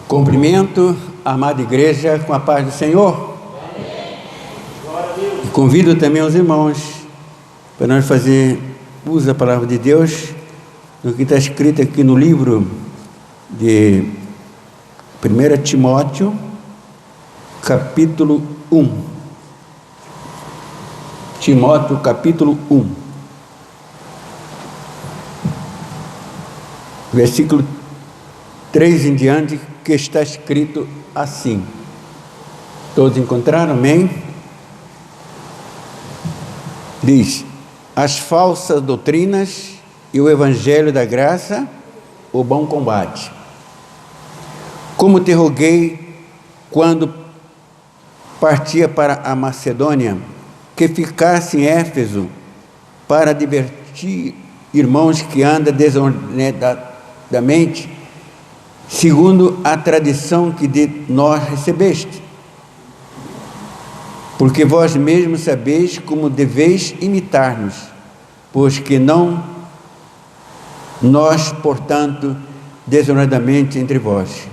Cumprimento a amada igreja com a paz do Senhor. E convido também os irmãos para nós fazer uso da palavra de Deus, no que está escrito aqui no livro de 1 Timóteo, capítulo 1. Timóteo, capítulo 1. Versículo 3 em diante, que está escrito assim. Todos encontraram? Amém? Diz: as falsas doutrinas e o evangelho da graça, o bom combate. Como te roguei quando partia para a Macedônia, que ficasse em Éfeso, para advertir irmãos que andam desonradamente, segundo a tradição que de nós recebeste. Porque vós mesmos sabeis como deveis imitar-nos, pois que não nós, portanto, desonradamente entre vós.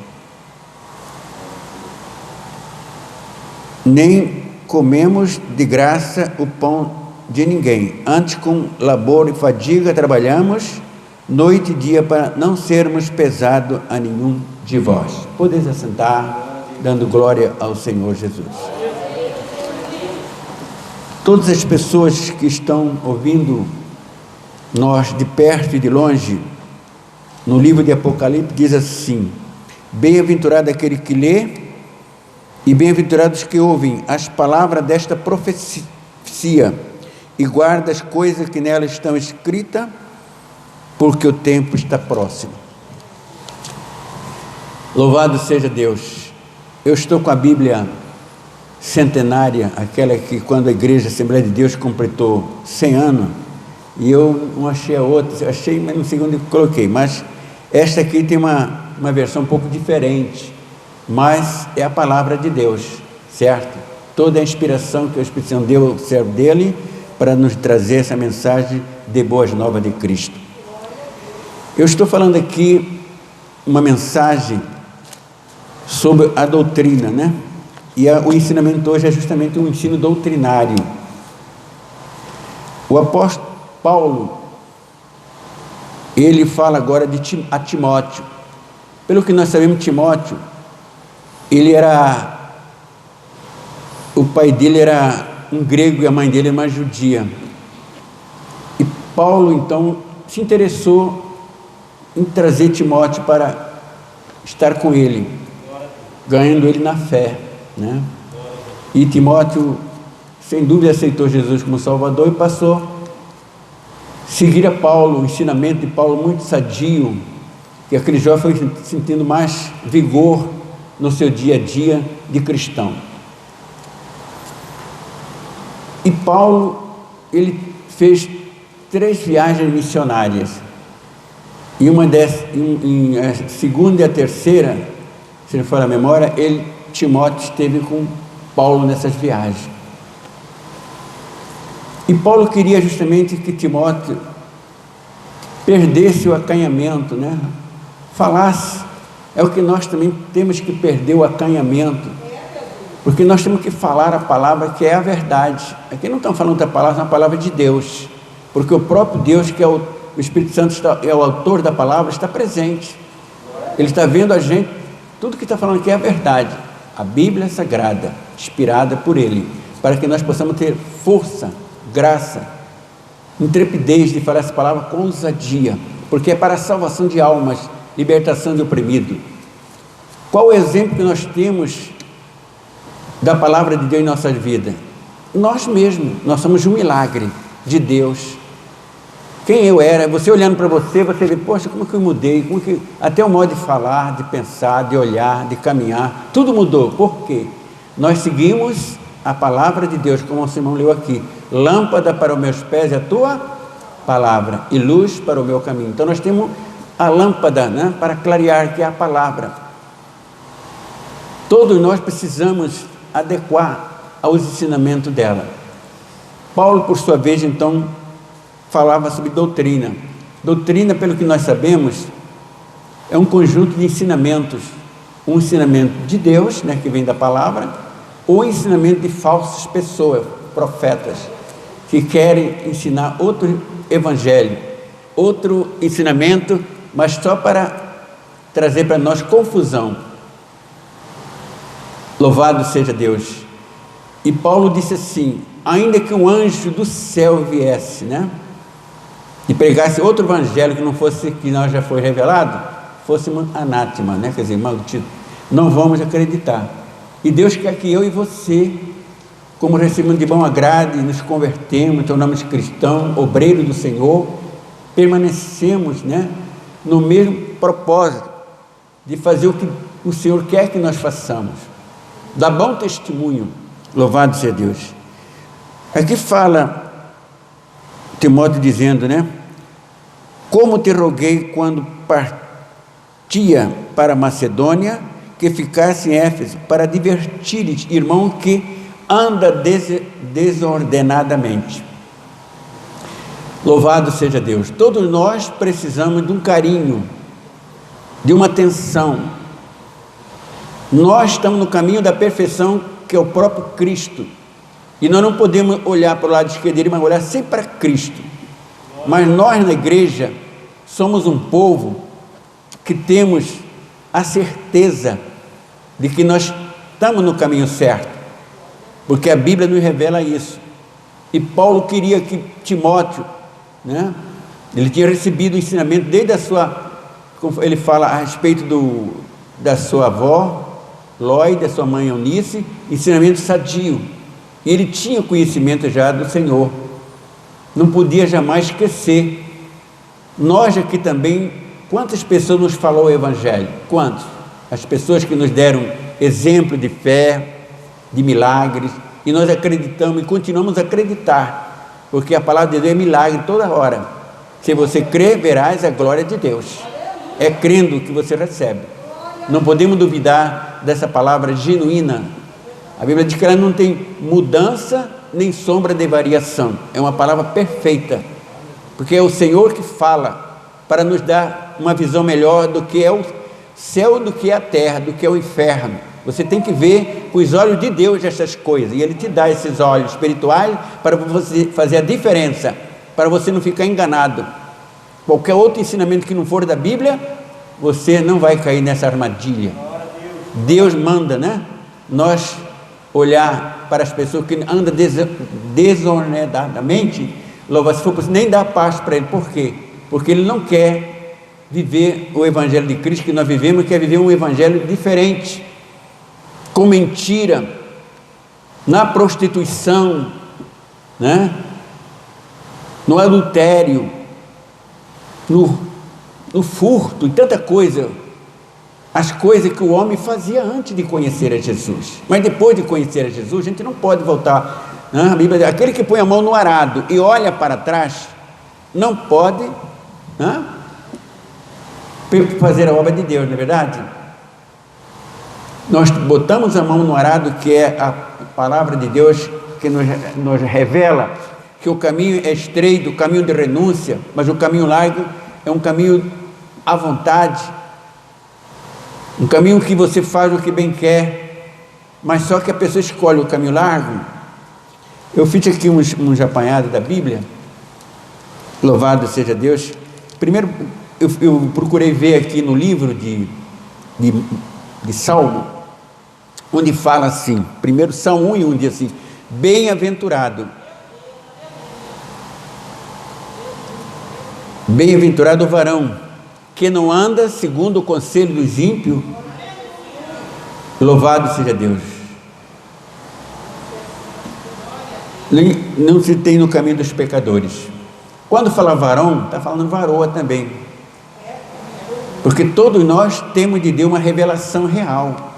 Nem comemos de graça o pão de ninguém, antes com labor e fadiga trabalhamos noite e dia, para não sermos pesado a nenhum de vós. Podeis assentar, dando glória ao Senhor Jesus. Todas as pessoas que estão ouvindo nós de perto e de longe, no livro de Apocalipse diz assim: bem-aventurado aquele que lê e bem-aventurados que ouvem as palavras desta profecia e guarda as coisas que nela estão escritas, porque o tempo está próximo. Louvado seja Deus. Eu estou com a Bíblia centenária, aquela que quando a Igreja Assembleia de Deus completou 100 anos, e eu não achei a outra, achei, mas no segundo coloquei, mas esta aqui tem uma versão um pouco diferente, mas é a palavra de Deus, certo? Toda a inspiração que o Espírito Santo deu ao servo dele para nos trazer essa mensagem de boas novas de Cristo. Eu estou falando aqui uma mensagem sobre a doutrina, né? E o ensinamento hoje é justamente um ensino doutrinário. O apóstolo Paulo, ele fala agora a Timóteo. Pelo que nós sabemos, Timóteo, o pai dele era um grego e a mãe dele era uma judia. E Paulo, então, se interessou em trazer Timóteo para estar com ele, ganhando ele na fé, né? E Timóteo, sem dúvida, aceitou Jesus como Salvador e passou a seguir a Paulo, o ensinamento de Paulo muito sadio, que aquele jovem foi sentindo mais vigor no seu dia a dia de cristão. E Paulo, ele fez 3 viagens missionárias. E uma dessas, a segunda e a terceira, se não for a memória, Timóteo esteve com Paulo nessas viagens. E Paulo queria justamente que Timóteo perdesse o acanhamento, né? Falasse. É o que nós também temos que perder, o acanhamento. Porque nós temos que falar a palavra que é a verdade. Aqui não estamos falando da palavra, é uma palavra de Deus. Porque o próprio Deus, que é o Espírito Santo, é o autor da palavra, está presente. Ele está vendo a gente, tudo que está falando aqui é a verdade. A Bíblia é sagrada, inspirada por Ele, para que nós possamos ter força, graça, intrepidez de falar essa palavra com ousadia, porque é para a salvação de almas, libertação de oprimido. Qual o exemplo que nós temos da palavra de Deus em nossas vidas? Nós mesmos, nós somos um milagre de Deus. Quem eu era, você olhando para você vê, poxa, como que eu mudei, até o modo de falar, de pensar, de olhar, de caminhar, tudo mudou. Por quê? Nós seguimos a palavra de Deus, como o irmão leu aqui: lâmpada para os meus pés é a tua palavra e luz para o meu caminho. Então nós temos a lâmpada, né, para clarear, que é a palavra. Todos nós precisamos adequar aos ensinamentos dela. Paulo, por sua vez, então, falava sobre doutrina. Doutrina, pelo que nós sabemos, é um conjunto de ensinamentos um ensinamento de Deus, né, que vem da palavra, ou ensinamento de falsas pessoas, profetas, que querem ensinar outro evangelho, outro ensinamento, mas só para trazer para nós confusão. Louvado seja Deus. E Paulo disse assim: ainda que um anjo do céu viesse, né, e pregasse outro evangelho que não fosse que nós já foi revelado, fosse anátema, né, quer dizer, maldito, não vamos acreditar. E Deus quer que eu e você, como recebemos de bom agrado e nos convertemos, tornamos cristãos, obreiros do Senhor, permanecemos, né, no mesmo propósito de fazer o que o Senhor quer que nós façamos, dar bom testemunho. Louvado seja Deus. Aqui fala Timóteo dizendo, né, como te roguei quando partia para Macedônia, que ficasse em Éfeso, para advertir, irmão, que anda desordenadamente. Louvado seja Deus. Todos nós precisamos de um carinho, de uma atenção. Nós estamos no caminho da perfeição, que é o próprio Cristo, e nós não podemos olhar para o lado esquerdo dele, mas olhar sempre para Cristo. Mas nós na igreja somos um povo que temos a certeza de que nós estamos no caminho certo, porque a Bíblia nos revela isso. E Paulo queria que Timóteo, né, ele tinha recebido o ensinamento desde a sua, como ele fala a respeito da sua avó Lói, da sua mãe Eunice, ensinamento sadio, e ele tinha conhecimento já do Senhor, não podia jamais esquecer. Nós aqui também, quantas pessoas nos falou o Evangelho? Quantos? As pessoas que nos deram exemplo de fé, de milagres, e nós acreditamos e continuamos a acreditar, porque a palavra de Deus é milagre toda hora. Se você crê, verás a glória de Deus. É crendo que você recebe. Não podemos duvidar dessa palavra genuína. A Bíblia diz que ela não tem mudança nem sombra de variação. É uma palavra perfeita, porque é o Senhor que fala para nos dar uma visão melhor do que é o céu, do que é a terra, do que é o inferno. Você tem que ver com os olhos de Deus essas coisas, e Ele te dá esses olhos espirituais para você fazer a diferença, para você não ficar enganado. Qualquer outro ensinamento que não for da Bíblia, você não vai cair nessa armadilha. Deus manda, né, nós olhar para as pessoas que andam desordenadamente, louva, se for possível, nem dar paz para ele. Por quê? Porque ele não quer viver o evangelho de Cristo que nós vivemos, quer viver um evangelho diferente, com mentira, na prostituição, né, no adultério, no furto e tanta coisa, as coisas que o homem fazia antes de conhecer a Jesus. Mas depois de conhecer a Jesus, a gente não pode voltar, né? A Bíblia diz, aquele que põe a mão no arado e olha para trás, não pode, né, fazer a obra de Deus, não é verdade? Nós botamos a mão no arado, que é a palavra de Deus, que nos revela que o caminho é estreito, o caminho de renúncia, mas o caminho largo é um caminho à vontade, um caminho que você faz o que bem quer, mas só que a pessoa escolhe o caminho largo. Eu fiz aqui uns apanhados da Bíblia, louvado seja Deus. Primeiro, eu procurei ver aqui no livro de Salmo, onde fala assim, primeiro Salmo 1:1 diz assim: bem-aventurado o varão que não anda segundo o conselho dos ímpios. Louvado seja Deus. Não se tem no caminho dos pecadores. Quando fala varão, está falando varoa também, porque todos nós temos de Deus uma revelação real.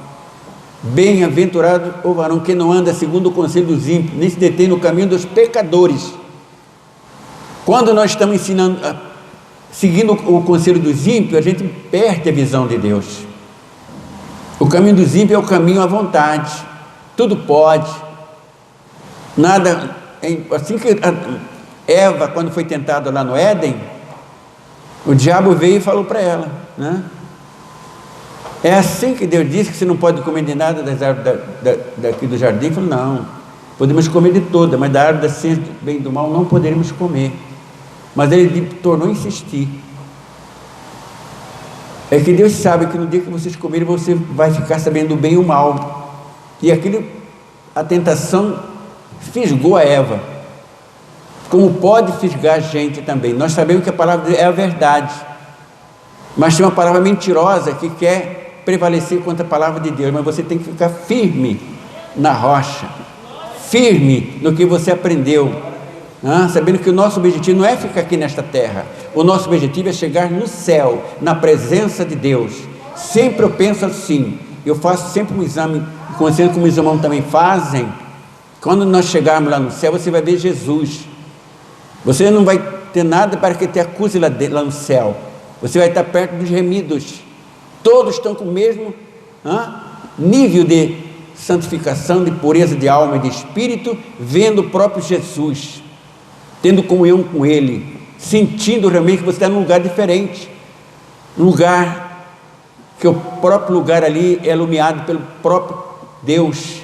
Bem-aventurado o varão que não anda segundo o conselho dos ímpios, nem se detém no caminho dos pecadores. Quando nós estamos seguindo o conselho dos ímpios, a gente perde a visão de Deus. O caminho dos ímpios é o caminho à vontade, tudo pode, nada. Assim que Eva, quando foi tentada lá no Éden, o diabo veio e falou para ela, né, É assim que Deus disse que você não pode comer de nada das árvores daqui do jardim. Ele falou, não, podemos comer de toda, mas da árvore da ciência do bem e do mal não poderemos comer. Mas ele tornou a insistir. É que Deus sabe que no dia que vocês comerem, você vai ficar sabendo do bem e o mal. E a tentação fisgou a Eva, como pode fisgar a gente também. Nós sabemos que a palavra é a verdade, mas tem uma palavra mentirosa que quer prevalecer contra a palavra de Deus. Mas você tem que ficar firme na rocha, firme no que você aprendeu, sabendo que o nosso objetivo não é ficar aqui nesta terra. O nosso objetivo é chegar no céu, na presença de Deus. Sempre eu penso assim, eu faço sempre um exame, conhecendo como os irmãos também fazem. Quando nós chegarmos lá no céu, você vai ver Jesus. Você não vai ter nada para que te acuse lá no céu. Você vai estar perto dos remidos. Todos estão com o mesmo nível de santificação, de pureza de alma e de espírito, vendo o próprio Jesus, tendo comunhão com Ele, sentindo realmente que você está num lugar diferente, um lugar que o próprio lugar ali é iluminado pelo próprio Deus.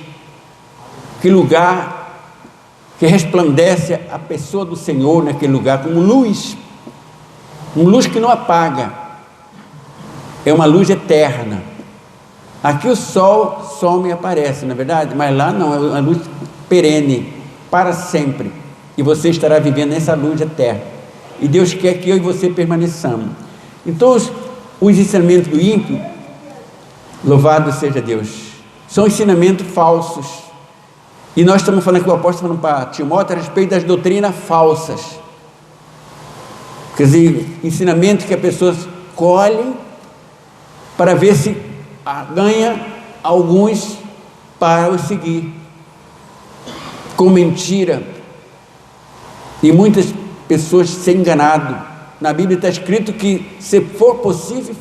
Que lugar que resplandece a pessoa do Senhor naquele lugar como luz, uma luz que não apaga, é uma luz eterna. Aqui o sol some e aparece, não é verdade? Mas lá não, é uma luz perene, para sempre, e você estará vivendo nessa luz eterna, e Deus quer que eu e você permaneçamos. Então os ensinamentos do ímpio, louvado seja Deus, são ensinamentos falsos. E nós estamos falando que o apóstolo falando para Timóteo a respeito das doutrinas falsas, quer dizer, ensinamentos que as pessoas colhem para ver se ganha alguns para os seguir, com mentira, e muitas pessoas se enganado. Na Bíblia está escrito que, se for possível,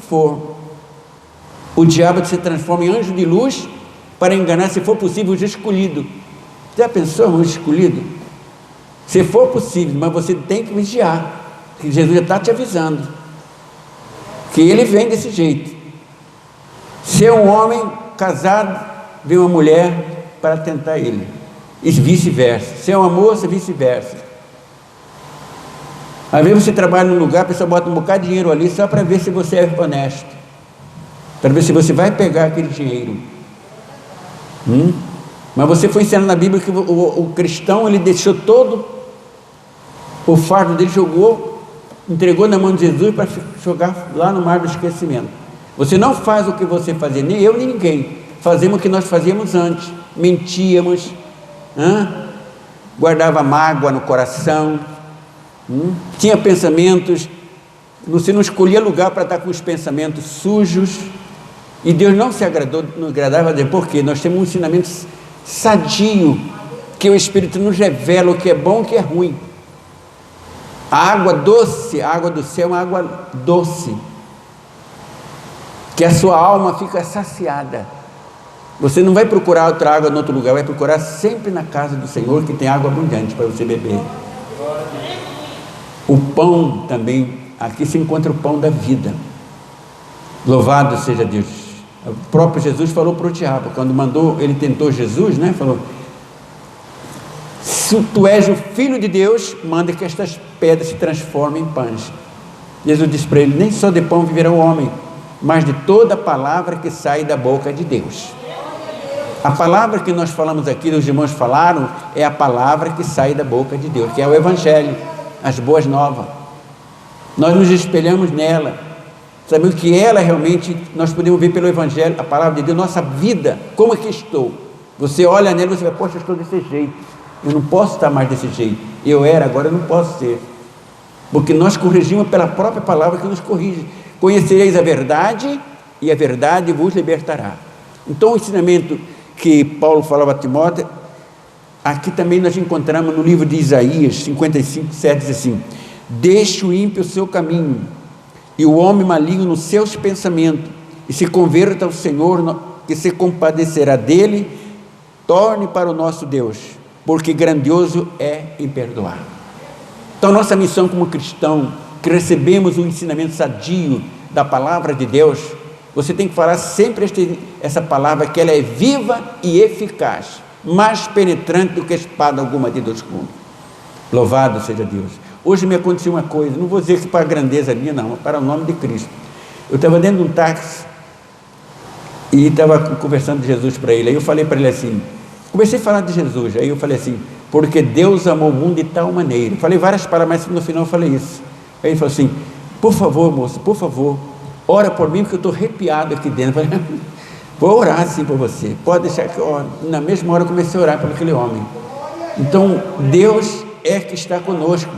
o diabo se transforma em anjo de luz para enganar, se for possível, os escolhidos. Já pensou, um escolhido? Se for possível, mas você tem que vigiar, que Jesus já está te avisando que ele vem desse jeito. Se é um homem casado, vem uma mulher para tentar ele, e vice-versa. Se é uma moça, vice-versa. Às vezes você trabalha num lugar, a pessoa bota um bocado de dinheiro ali só para ver se você é honesto, para ver se você vai pegar aquele dinheiro. Mas você foi ensinado na Bíblia que o cristão, ele deixou todo o fardo dele, entregou na mão de Jesus para jogar lá no mar do esquecimento. Você não faz o que você fazia, nem eu nem ninguém. Fazemos o que nós fazíamos antes, mentíamos, guardava mágoa no coração, tinha pensamentos, você não escolhia lugar para estar com os pensamentos sujos, e Deus não se agradou, não agradava dele, porque nós temos um ensinamento sadio, que o Espírito nos revela o que é bom e o que é ruim. A água doce, a água do céu é uma água doce, que a sua alma fica saciada. Você não vai procurar outra água em outro lugar, vai procurar sempre na casa do Senhor, que tem água abundante para você beber. O pão também, aqui se encontra o pão da vida. Louvado seja Deus. O próprio Jesus falou para o diabo, quando ele tentou Jesus, falou: se tu és o Filho de Deus, manda que estas pedras se transformem em pães. Jesus disse para ele: nem só de pão viverá o homem, mas de toda a palavra que sai da boca de Deus. A palavra que nós falamos aqui, os irmãos falaram, é a palavra que sai da boca de Deus, que é o Evangelho, as boas novas. Nós nos espelhamos nela, sabemos que ela realmente, nós podemos ver pelo Evangelho, a palavra de Deus, nossa vida, como é que estou. Você olha nela e você vai: poxa, eu estou desse jeito, eu não posso estar mais desse jeito, eu era, agora eu não posso ser, porque nós corrigimos pela própria palavra que nos corrige. Conhecereis a verdade, e a verdade vos libertará. Então o ensinamento que Paulo falava a Timóteo, aqui também nós encontramos no livro de Isaías 55, 7, diz assim: deixe o ímpio o seu caminho, e o homem maligno nos seus pensamentos, e se converta ao Senhor, que se compadecerá dele. Torne para o nosso Deus, porque grandioso é em perdoar. Então nossa missão como cristão, que recebemos o ensinamento sadio da palavra de Deus, Você tem que falar sempre essa palavra, que ela é viva e eficaz, mais penetrante do que espada alguma de dois gumes. Louvado seja Deus. Hoje me aconteceu uma coisa, não vou dizer que para a grandeza minha, não, mas para o nome de Cristo. Eu estava dentro de um táxi e estava conversando de Jesus para ele. Aí eu falei para ele assim, comecei a falar de Jesus. Aí eu falei assim, porque Deus amou o mundo de tal maneira. Eu falei várias palavras, mas no final eu falei isso. Aí ele falou assim, por favor, moço, por favor, ora por mim, porque eu estou arrepiado aqui dentro. Eu falei, vou orar assim por você, pode deixar que eu ore. Na mesma hora eu comecei a orar por aquele homem. Então Deus é que está conosco.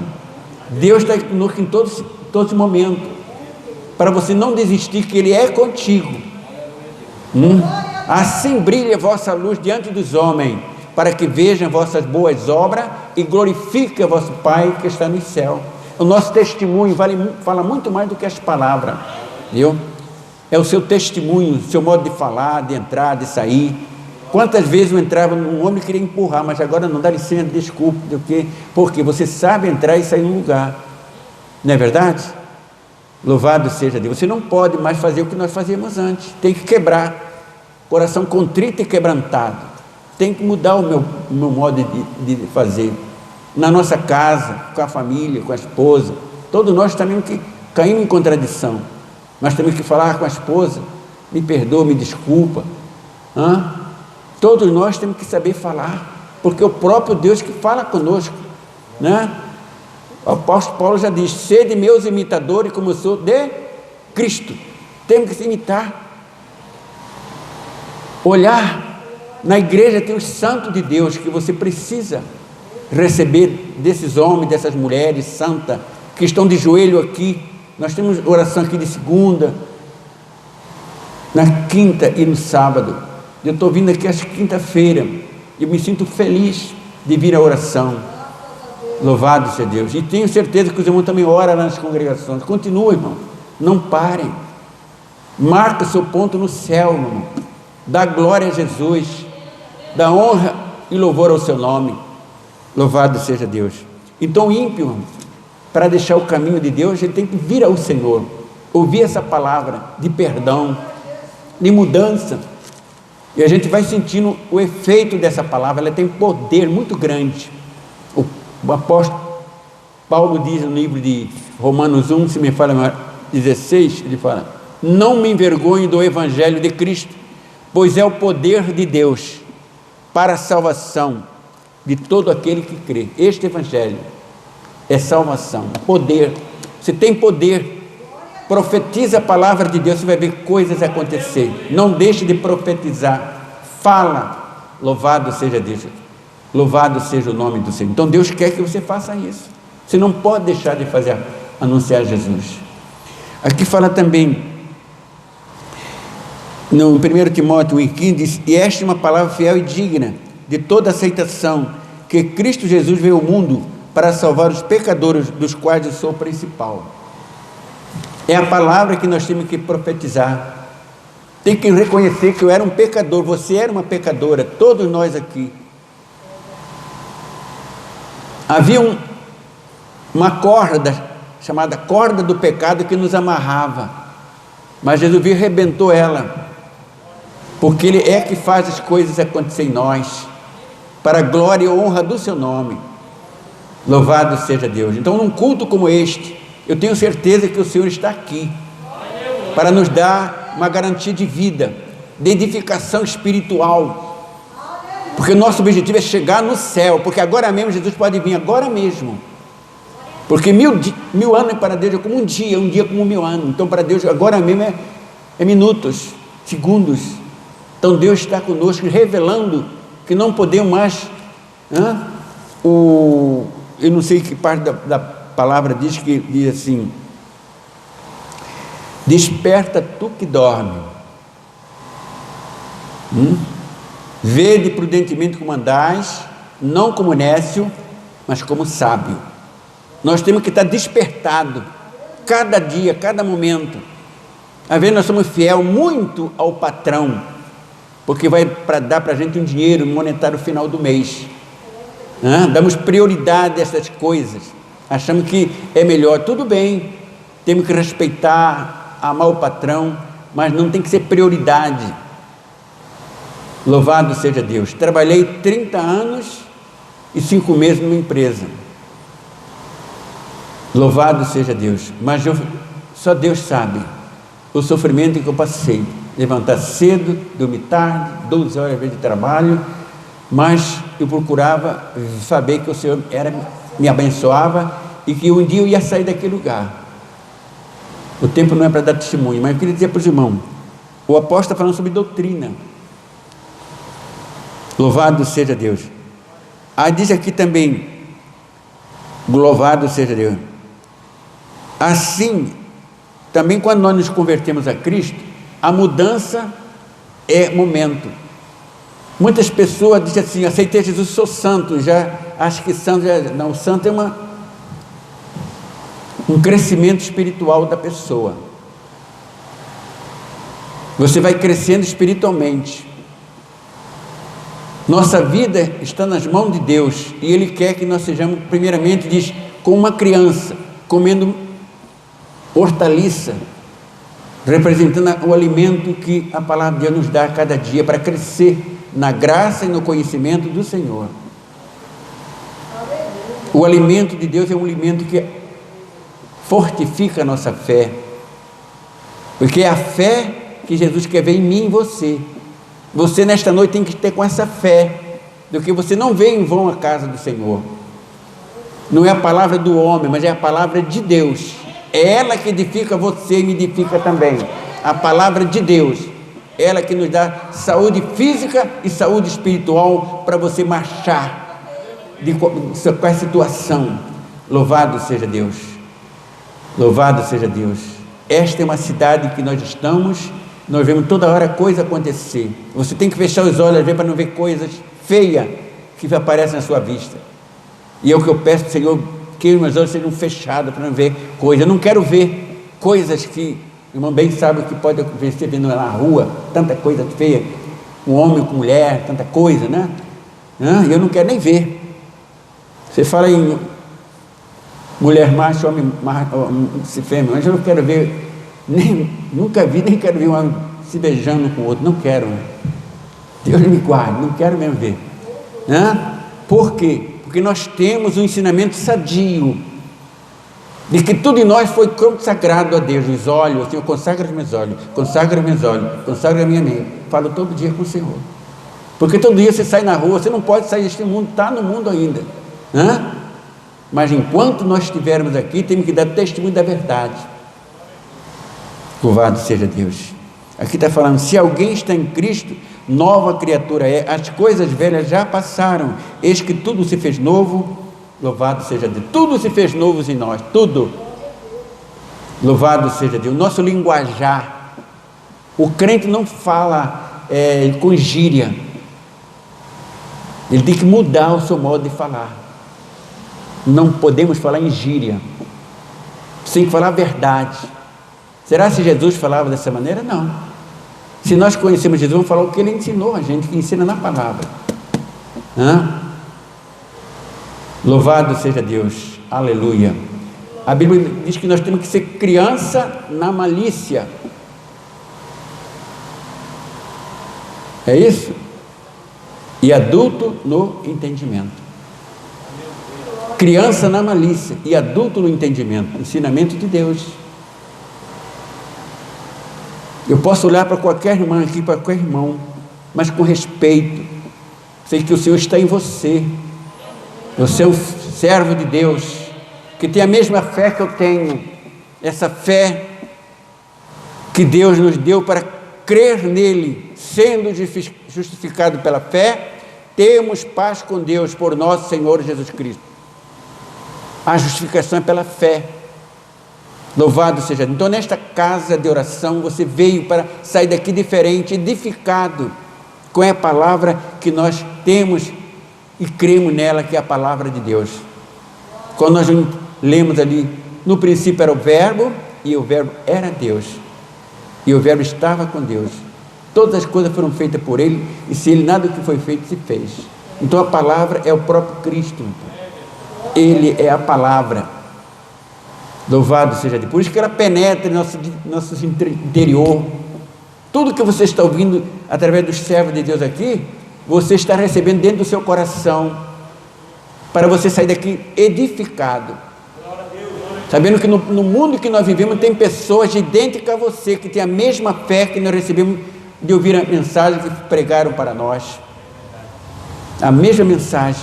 Deus está conosco em todos os momentos, para você não desistir, que Ele é contigo. Assim brilhe a vossa luz diante dos homens, para que vejam vossas boas obras e glorifiquem a vosso Pai que está no céu. O nosso testemunho fala muito mais do que as palavras, viu? É o seu testemunho, o seu modo de falar, de entrar, de sair. Quantas vezes eu entrava num homem e queria empurrar, mas agora não dá licença, desculpa, porque você sabe entrar e sair num lugar, não é verdade? Louvado seja Deus. Você não pode mais fazer o que nós fazíamos antes, tem que quebrar, coração contrito e quebrantado, tem que mudar o meu modo de fazer, na nossa casa, com a família, com a esposa. Todos nós também que caímos em contradição, nós temos que falar com a esposa, me perdoa, me desculpa, todos nós temos que saber falar, porque é o próprio Deus que fala conosco, né? O apóstolo Paulo já diz, sede meus imitadores como eu sou de Cristo. Temos que se imitar, olhar na igreja, tem os santos de Deus que você precisa receber, desses homens, dessas mulheres santas que estão de joelho aqui. Nós temos oração aqui de segunda, na quinta e no sábado. Eu estou vindo aqui às quinta-feira e me sinto feliz de vir à oração. Louvado seja Deus. E tenho certeza que os irmãos também oram nas congregações. Continua, irmão, não parem, marca seu ponto no céu, irmão. Dá glória a Jesus, dá honra e louvor ao seu nome. Louvado seja Deus. Então o ímpio, para deixar o caminho de Deus, ele tem que vir ao Senhor, ouvir essa palavra de perdão, de mudança, e a gente vai sentindo o efeito dessa palavra. Ela tem poder muito grande. O apóstolo Paulo diz no livro de Romanos 1, se me fala 16, ele fala, não me envergonhe do evangelho de Cristo, pois é o poder de Deus para a salvação de todo aquele que crê. Este evangelho é salvação, poder. Você tem poder, profetiza a palavra de Deus, você vai ver coisas acontecer. Não deixe de profetizar, fala. Louvado seja Deus, louvado seja o nome do Senhor. Então Deus quer que você faça isso, você não pode deixar de fazer, anunciar Jesus. Aqui fala também no 1 Timóteo 1,15, diz, e esta é uma palavra fiel e digna de toda aceitação, que Cristo Jesus veio ao mundo para salvar os pecadores, dos quais eu sou o principal. É a palavra que nós temos que profetizar. Tem que reconhecer que eu era um pecador, você era uma pecadora, todos nós aqui. Havia uma corda, chamada corda do pecado, que nos amarrava, mas Jesus veio e arrebentou ela, porque Ele é que faz as coisas acontecer em nós, para a glória e honra do seu nome. Louvado seja Deus. Então num culto como este, eu tenho certeza que o Senhor está aqui, para nos dar uma garantia de vida, de edificação espiritual, porque o nosso objetivo é chegar no céu, porque agora mesmo Jesus pode vir, agora mesmo, porque mil anos para Deus é como um dia como 1000 anos. Então para Deus agora mesmo é minutos, segundos. Então Deus está conosco, revelando que não podemos mais, eu não sei que parte da palavra diz, que diz assim, desperta tu que dorme, vede prudentemente como andais, não como nécio, mas como sábio. Nós temos que estar despertado, cada dia, cada momento. Às vezes nós somos fiel muito ao patrão, porque vai dar para a gente um dinheiro monetário no final do mês, damos prioridade a essas coisas, achamos que é melhor. Tudo bem, temos que respeitar, amar o patrão, mas não tem que ser prioridade. Louvado seja Deus. Trabalhei 30 anos e 5 meses numa empresa. Louvado seja Deus. Mas só Deus sabe o sofrimento que eu passei. Levantar cedo, dormir tarde, 12 horas de trabalho, mas eu procurava saber que o Senhor me abençoava e que um dia eu ia sair daquele lugar. O tempo não é para dar testemunho, mas eu queria dizer para os irmãos, o apóstolo está falando sobre doutrina. Louvado seja Deus. Diz aqui também, louvado seja Deus. Assim, também quando nós nos convertemos a Cristo, a mudança é momento. Muitas pessoas dizem assim, aceitei Jesus, sou santo, já acho que santo, não, santo é um crescimento espiritual da pessoa. Você vai crescendo espiritualmente. Nossa vida está nas mãos de Deus e Ele quer que nós sejamos, primeiramente diz, como uma criança, comendo hortaliça, representando o alimento que a palavra de Deus nos dá a cada dia para crescer na graça e no conhecimento do Senhor. O alimento de Deus é um alimento que fortifica a nossa fé, porque é a fé que Jesus quer ver em mim e em você. Você nesta noite tem que ter com essa fé, do que você não vê em vão a casa do Senhor. Não é a palavra do homem, mas é a palavra de Deus. É ela que edifica você e me edifica também. A palavra de Deus, ela que nos dá saúde física e saúde espiritual para você marchar com a situação. Louvado seja Deus. Louvado seja Deus. Esta é uma cidade que nós estamos, nós vemos toda hora coisa acontecer. Você tem que fechar os olhos para não ver coisas feias que aparecem na sua vista. E é o que eu peço, Senhor, que os meus olhos sejam fechados para não ver coisas. Eu não quero ver coisas que o irmão bem sabe o que pode acontecer vendo na rua, tanta coisa feia, um homem com mulher, tanta coisa, né? Eu não quero nem ver. Você fala em mulher macho, homem se fêmea, mas eu não quero ver, nunca vi, nem quero ver um homem se beijando com o outro, não quero. Deus me guarde, não quero mesmo ver. Por quê? Porque nós temos um ensinamento sadio, de que tudo em nós foi consagrado a Deus. Os olhos, Senhor, consagra os meus olhos, consagra os meus olhos, consagra a minha mente. Falo todo dia com o Senhor, porque todo dia você sai na rua, você não pode sair deste mundo, está no mundo ainda, mas enquanto nós estivermos aqui, temos que dar testemunho da verdade. Louvado seja Deus. Aqui está falando, se alguém está em Cristo, nova criatura é, as coisas velhas já passaram, eis que tudo se fez novo. Louvado seja Deus. Tudo se fez novo em nós, tudo. Louvado seja Deus. Nosso linguajar, o crente não fala com gíria, ele tem que mudar o seu modo de falar. Não podemos falar em gíria, tem que falar a verdade. Será que Jesus falava dessa maneira? Não. Se nós conhecemos Jesus, vamos falar o que Ele ensinou a gente, que ensina na palavra. Louvado seja Deus, aleluia. A Bíblia diz que nós temos que ser criança na malícia. É isso? E adulto no entendimento. Criança na malícia e adulto no entendimento. Ensinamento de Deus. Eu posso olhar para qualquer irmã aqui, para qualquer irmão, mas com respeito. Sei que o Senhor está em você. Você é um servo de Deus, que tem a mesma fé que eu tenho, essa fé que Deus nos deu para crer nele, sendo justificado pela fé, temos paz com Deus por nosso Senhor Jesus Cristo. A justificação é pela fé. Louvado seja Deus. Então, nesta casa de oração, você veio para sair daqui diferente, edificado com a palavra que nós temos e cremos nela, que é a palavra de Deus. Quando nós lemos ali, no princípio era o verbo, e o verbo era Deus, e o verbo estava com Deus. Todas as coisas foram feitas por Ele, e sem Ele nada do que foi feito se fez. Então a palavra é o próprio Cristo. Ele é a palavra. Louvado seja Deus. Por isso que ela penetra em nosso interior, Tudo que você está ouvindo através dos servos de Deus aqui, você está recebendo dentro do seu coração, para você sair daqui edificado, sabendo que no mundo que nós vivemos tem pessoas idênticas a você, que têm a mesma fé que nós recebemos de ouvir a mensagem que pregaram para nós, a mesma mensagem,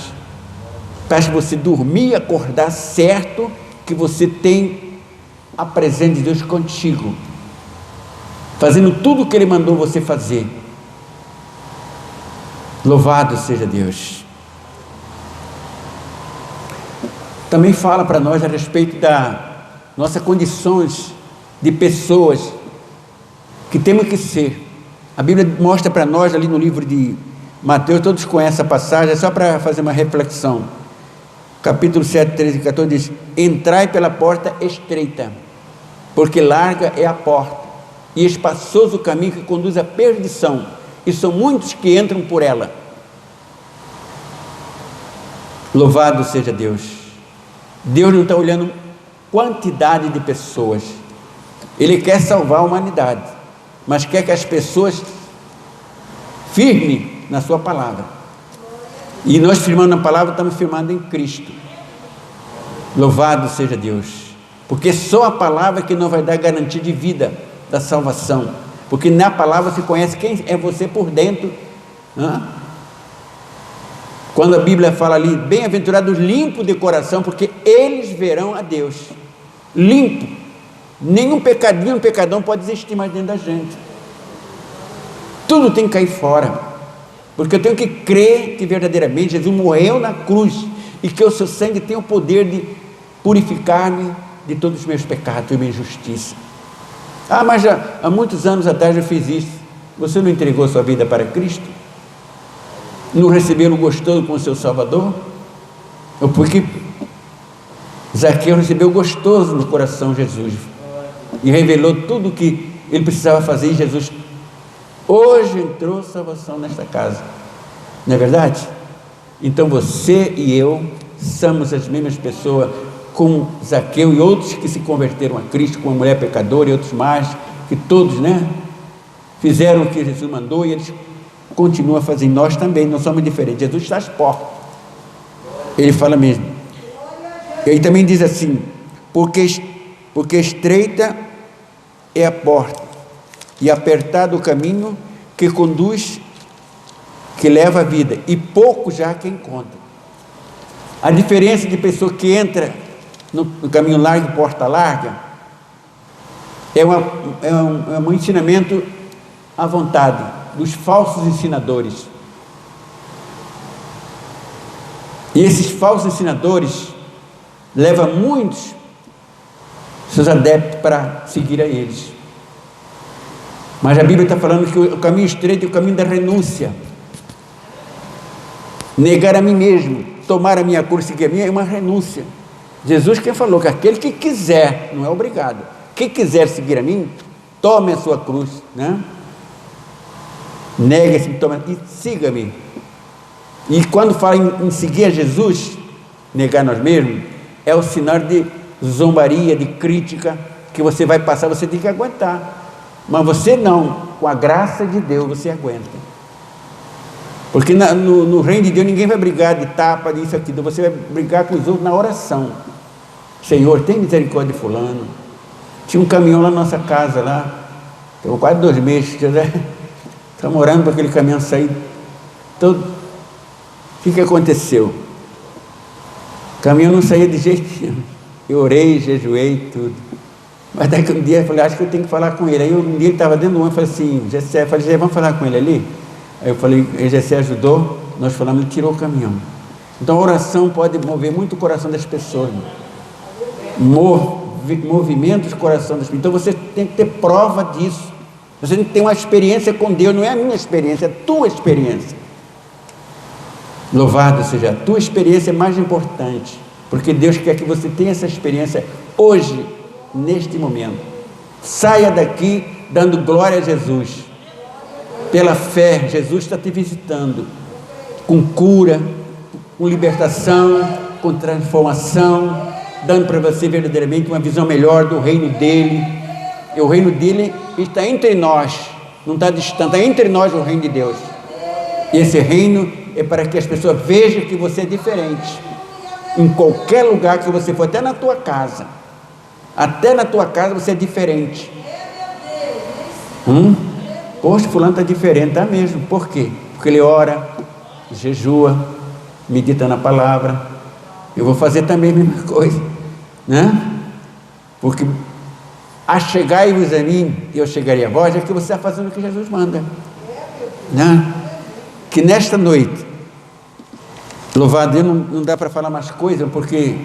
para você dormir e acordar certo, que você tem a presença de Deus contigo, fazendo tudo o que Ele mandou você fazer. Louvado seja Deus. Também fala para nós a respeito da nossas condições de pessoas que temos que ser. A Bíblia mostra para nós ali no livro de Mateus, todos conhecem a passagem, é só para fazer uma reflexão. Capítulo 7, 13 e 14 diz: entrai pela porta estreita, porque larga é a porta, e espaçoso o caminho que conduz à perdição, e são muitos que entram por ela. Louvado seja Deus. Deus não está olhando quantidade de pessoas, Ele quer salvar a humanidade, mas quer que as pessoas firmem na sua palavra, e nós firmando na palavra, estamos firmando em Cristo. Louvado seja Deus, porque só a palavra que não vai dar garantia de vida, da salvação, porque na palavra se conhece quem é você por dentro, quando a Bíblia fala ali, bem-aventurados limpos de coração, porque eles verão a Deus. Limpo, nenhum pecadinho, um pecadão pode existir mais dentro da gente, tudo tem que cair fora, porque eu tenho que crer que verdadeiramente Jesus morreu na cruz, e que o seu sangue tem o poder de purificar-me de todos os meus pecados e minha injustiça. Mas já há muitos anos atrás eu fiz isso. Você não entregou sua vida para Cristo? Não recebeu o gostoso como seu Salvador? Porque Zaqueu recebeu gostoso no coração Jesus, e revelou tudo o que ele precisava fazer, e Jesus hoje entrou salvação nesta casa, não é verdade? Então você e eu somos as mesmas pessoas, como Zaqueu e outros que se converteram a Cristo, com a mulher pecadora e outros mais, que todos, fizeram o que Jesus mandou, e eles continuam a fazer. Nós também não somos diferentes. Jesus está às portas, Ele fala mesmo. Ele também diz assim: porque estreita é a porta, e apertado o caminho que conduz, que leva a vida, e pouco já que encontra. A diferença de pessoa que entra no caminho largo e porta larga é um ensinamento à vontade dos falsos ensinadores. E esses falsos ensinadores levam muitos seus adeptos para seguir a eles. Mas a Bíblia está falando que o caminho estreito é o caminho da renúncia. Negar a mim mesmo, tomar a minha cruz e seguir a minha, é uma renúncia. Jesus que falou que aquele que quiser, não é obrigado, quem quiser seguir a mim, tome a sua cruz, negue-se, tome e siga-me. E quando fala em seguir a Jesus, negar nós mesmos, é o sinal de zombaria, de crítica, que você vai passar, você tem que aguentar. Mas você não, com a graça de Deus você aguenta, porque no reino de Deus ninguém vai brigar de tapa, disso, aquilo. Você vai brigar com os outros na oração. Senhor, tem misericórdia de fulano. Tinha um caminhão lá na nossa casa, lá, ficou quase 2 meses, estamos orando para aquele caminhão sair todo. O que aconteceu? O caminhão não saía de jeito nenhum. Eu orei, jejuei, tudo. Mas daí que um dia eu falei, acho que eu tenho que falar com ele. Aí um dia ele estava dentro do ônibus, falei assim, Gessé, vamos falar com ele ali? Aí eu falei, Gessé ajudou, nós falamos, ele tirou o caminhão. Então a oração pode mover muito o coração das pessoas, movimenta o coração das pessoas. Então você tem que ter prova disso, você tem que ter uma experiência com Deus, não é a minha experiência, é a tua experiência. Louvado seja, a tua experiência é mais importante, porque Deus quer que você tenha essa experiência hoje, neste momento. Saia daqui dando glória a Jesus. Pela fé, Jesus está te visitando, com cura, com libertação, com transformação, dando para você verdadeiramente uma visão melhor do reino dele. E o reino dele está entre nós, não está distante, está entre nós o reino de Deus. E esse reino é para que as pessoas vejam que você é diferente. Em qualquer lugar que você for, até na tua casa você é diferente. Poxa, fulano está diferente, tá mesmo. Por quê? Porque ele ora, jejua, medita na palavra. Eu vou fazer também a mesma coisa, né? Porque achegai-vos a mim e eu chegarei a vós, é que você está fazendo o que Jesus manda, né? Que nesta noite, louvado Deus, não dá para falar mais coisa, porque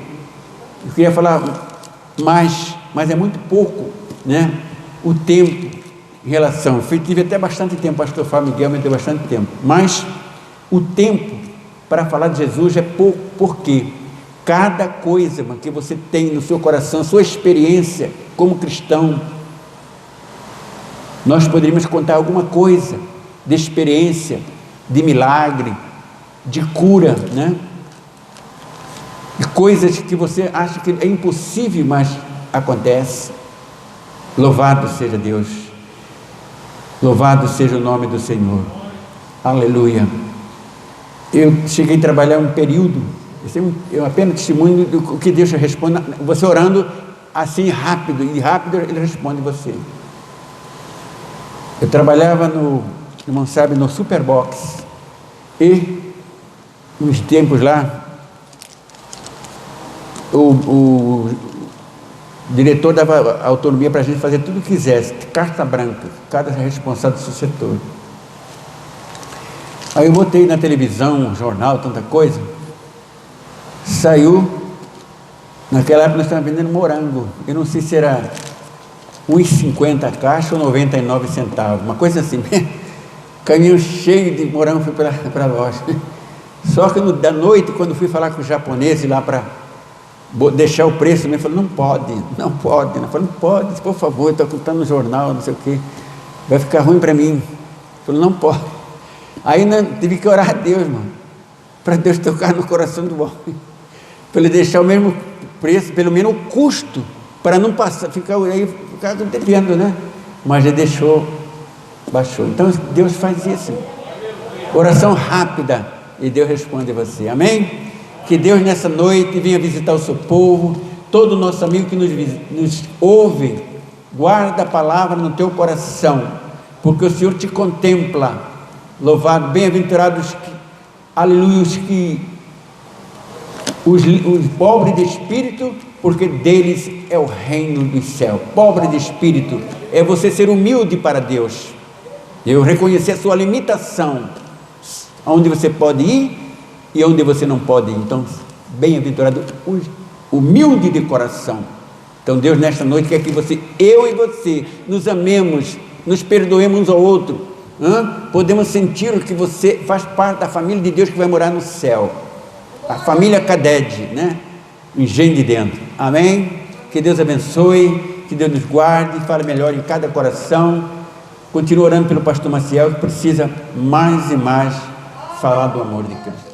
eu queria falar mais, mas é muito pouco, né? O tempo em relação, eu tive até bastante tempo, o pastor Fábio Miguel me deu bastante tempo, mas o tempo para falar de Jesus é pouco, porque cada coisa que você tem no seu coração, sua experiência como cristão, nós poderíamos contar alguma coisa de experiência, de milagre, de cura, né? De coisas que você acha que é impossível, mas acontece. Louvado seja Deus, louvado seja o nome do Senhor, aleluia. Eu cheguei a trabalhar um período, eu apenas testemunho do que Deus responde, você orando assim rápido, e rápido Ele responde você. Eu trabalhava irmão sabe, no Superbox, e uns tempos lá, o diretor dava autonomia para a gente fazer tudo o que quisesse, carta branca, cada responsável do seu setor. Aí eu botei na televisão, jornal, tanta coisa, saiu, naquela época nós estávamos vendendo morango, eu não sei se era 1,50 a caixa ou 99 centavos, uma coisa assim, caminhão cheio de morango, fui para a loja. Só que da noite, quando fui falar com os japoneses lá para deixar o preço, ele falou, não pode. Eu falei, não pode, por favor, estou contando no jornal, não sei o que, vai ficar ruim para mim. Ele falou, não pode. Aí tive que orar a Deus, irmão, para Deus tocar no coração do homem, para ele deixar o mesmo preço, pelo menos o custo, para não passar, ficar devendo, né? Mas ele deixou, baixou. Então Deus faz isso, oração rápida, e Deus responde a você, amém? Que Deus nessa noite venha visitar o seu povo, todo nosso amigo que nos ouve, guarda a palavra no teu coração, porque o Senhor te contempla. Louvado, bem-aventurados, aleluia, os pobres de espírito, porque deles é o reino dos céus. Pobre de espírito é você ser humilde para Deus, eu reconhecer a sua limitação, aonde você pode ir e onde você não pode ir. Então, bem-aventurado, humilde de coração. Então Deus nesta noite quer que eu e você nos amemos, nos perdoemos uns ao outro, podemos sentir que você faz parte da família de Deus que vai morar no céu, a família Cadede, né? Engenho de dentro, amém? Que Deus abençoe, que Deus nos guarde, fale melhor em cada coração. Continue orando pelo pastor Maciel, que precisa mais e mais falar do amor de Cristo.